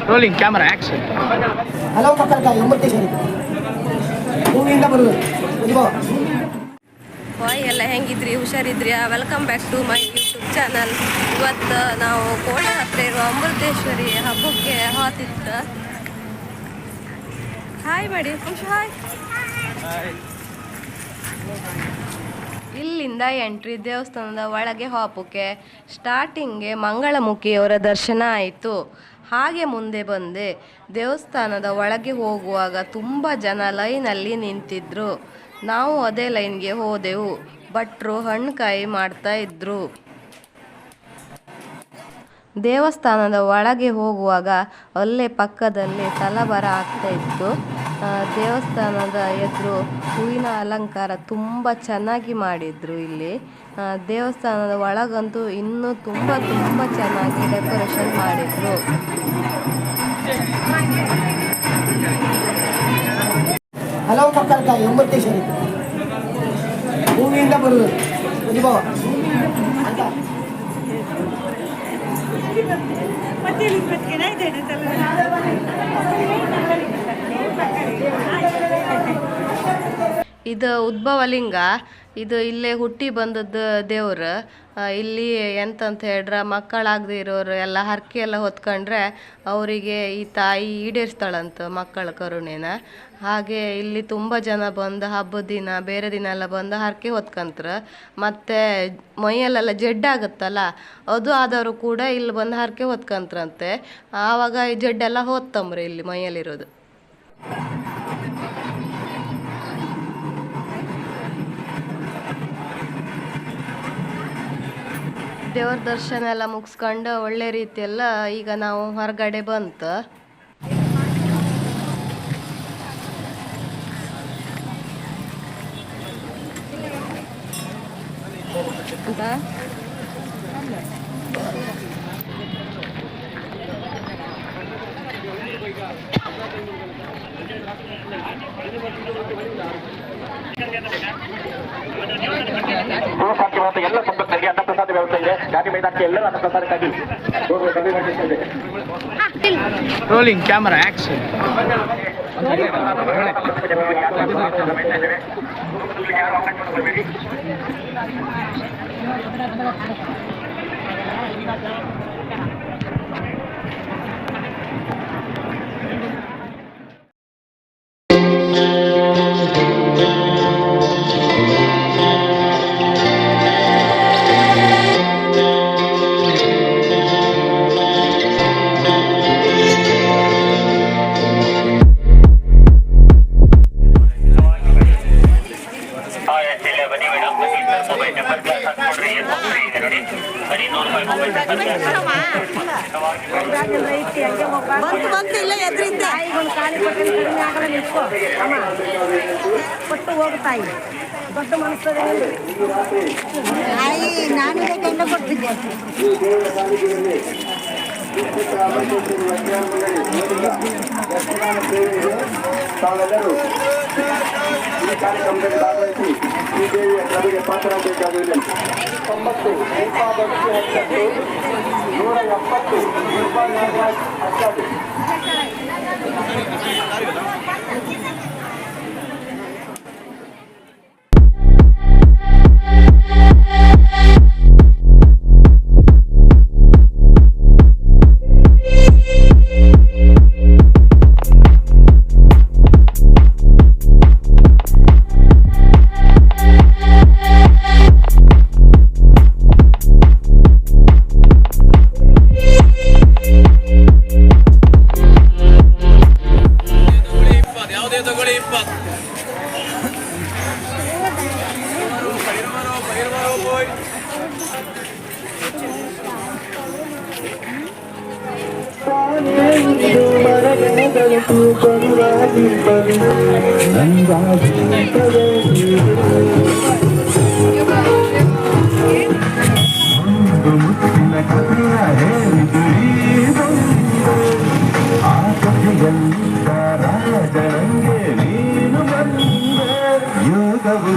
Rolling camera action. Hello ಮಕ್ಕಳಿಗಾಗಿ ಒಂಬತ್ತೇಶ್ವರಿ ಭೂಮಿಯಿಂದ ಬರುವುದು. ಹಾಯ್ ಎಲ್ಲ ಹೆಂಗಿದ್ರಿ, ಹುಷಾರಿದ್ರಿ? Welcome back to my YouTube channel. ಇವತ್ತು ನಾವು ಕೋಟೆ ಹತ್ರ ಇರುವ ಅಮೃತೇಶ್ವರಿ ಹಬ್ಬಕ್ಕೆ ಹಾತಿತ್ತು. ಹಾಯ್ ಮಾಡಿ ಖುಷಿ. ಹಾಯ್. ಇಲ್ಲಿಂದ ಎಂಟ್ರಿ ದೇವಸ್ಥಾನದ ಒಳಗೆ ಹಾಪಕ್ಕೆ ಸ್ಟಾರ್ಟಿಂಗ್ಗೆ ಮಂಗಳಮುಖಿಯವರ ದರ್ಶನ ಆಯಿತು. ಹಾಗೆ ಮುಂದೆ ಬಂದೆ. ದೇವಸ್ಥಾನದ ಒಳಗೆ ಹೋಗುವಾಗ ತುಂಬ ಜನ ಲೈನಲ್ಲಿ ನಿಂತಿದ್ರು. ನಾವು ಅದೇ ಲೈನ್ಗೆ ಹೋದೆವು. ಭಟ್ರು ಹಣ್ಣುಕಾಯಿ ಮಾಡ್ತಾ ಇದ್ರು. ದೇವಸ್ಥಾನದ ಒಳಗೆ ಹೋಗುವಾಗ ಅಲ್ಲೇ ಪಕ್ಕದಲ್ಲಿ ತಲಬರ ಆಗ್ತಾ ಇತ್ತು. ದೇವಸ್ಥಾನದ ಎದುರು ಹೂವಿನ ಅಲಂಕಾರ ತುಂಬ ಚೆನ್ನಾಗಿ ಮಾಡಿದ್ರು. ಇಲ್ಲಿ ದೇವಸ್ಥಾನದ ಒಳಗಂತೂ ಇನ್ನೂ ತುಂಬ ಚೆನ್ನಾಗಿ ಡೆಕೋರೇಷನ್ ಮಾಡಿದ್ರು. ಹಲವು ಮಕ್ಕಳಿಗಾಗಿ ಒಂಬತ್ತೇಶ್ವರಿ ಭೂಮಿಯಿಂದ ಬರುವುದು. ಇದು ಉದ್ಭವಲಿಂಗ. ಇದು ಇಲ್ಲೇ ಹುಟ್ಟಿ ಬಂದದ್ದು ದೇವ್ರು. ಇಲ್ಲಿ ಎಂತಂತ ಹೇಳ್ರೆ, ಮಕ್ಕಳಾಗದೇ ಇರೋರು ಎಲ್ಲ ಹರಕೆ ಎಲ್ಲ ಹೊತ್ಕೊಂಡ್ರೆ ಅವರಿಗೆ ಈ ತಾಯಿ ಈಡೇರಿಸ್ತಾಳಂತ ಮಕ್ಕಳ ಕರುಣೆನ. ಹಾಗೆ ಇಲ್ಲಿ ತುಂಬ ಜನ ಬಂದು ಹಬ್ಬದ ದಿನ ಬೇರೆ ದಿನ ಎಲ್ಲ ಬಂದು ಹರಕೆ ಹೊತ್ಕೊಂತಾರೆ. ಮತ್ತು ಮೈಯಲ್ಲೆಲ್ಲ ಜಡ್ಡಾಗುತ್ತಲ್ಲ, ಅದು ಆದವರು ಕೂಡ ಇಲ್ಲಿ ಬಂದು ಹರಕೆ ಹೊತ್ಕೊಂತ್ರಂತೆ. ಆವಾಗ ಈ ಜಡ್ಡೆಲ್ಲ ಹೋತ್ತಂಬ್ರಿ ಇಲ್ಲಿ ಮೈಯಲ್ಲಿರೋದು. ದೇವ್ರ ದರ್ಶನ ಎಲ್ಲ ಮುಗಿಸ್ಕೊಂಡು ಒಳ್ಳೆ ರೀತಿಯೆಲ್ಲ ಈಗ ನಾವು ಹೊರಗಡೆ ಬಂತು. ಅಂತ ಎಲ್ಲ ಸಂಪತ್ತಿಗೆ ಅನ್ನಪ್ರಸಾದ ವ್ಯವಸ್ಥೆ ಇದೆ. ಗಾಡಿ ಮೈದಾನಕ್ಕೆ ಎಲ್ಲರೂ ಅನ್ನಪ್ರಸಾದಕ್ಕಾಗಿ ರೋಲಿಂಗ್ ಕ್ಯಾಮರಾ ಆಕ್ಷನ್. ಬಂತು ಇಲ್ಲ ಎದ್ರಿಂದ ಖಾಲಿ ಕಡಿಮೆ ಆಗಲ್ಲ. ನಿಂತ್ಕೊ ಅಮ್ಮ ಕೊಟ್ಟು ಹೋಗ್ತಾಯಿ ದೊಡ್ಡ ಮನಸ್ಸದ ತಾಯಿ. ನಾನು ಗಂಡ ಕೊಡ್ತಿದ್ದೆ. ತಾವೆಲ್ಲರೂ ಈ ಕಾರ್ಯಕ್ರಮದಲ್ಲಿ ಭಾಗವಹಿಸಿ ಈ ದೇವಿಯ ಕೃಪೆಗೆ ಪಾತ್ರರಾಗಬೇಕಾಗಿದೆ. 90 170 ಯೋಗವು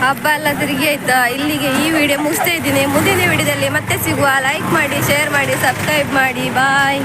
ಹಬ್ಬ ಎಲ್ಲ ತಿರುಗಿ ಆಯ್ತಾ. ಇಲ್ಲಿಗೆ ಈ ವಿಡಿಯೋ ಮುಗಿಸ್ತಾ ಇದ್ದೀನಿ. ಮುಂದಿನ ವಿಡಿಯೋದಲ್ಲಿ ಮತ್ತೆ ಸಿಗುವ. ಲೈಕ್ ಮಾಡಿ, ಶೇರ್ ಮಾಡಿ, ಸಬ್ಸ್ಕ್ರೈಬ್ ಮಾಡಿ. ಬಾಯ್.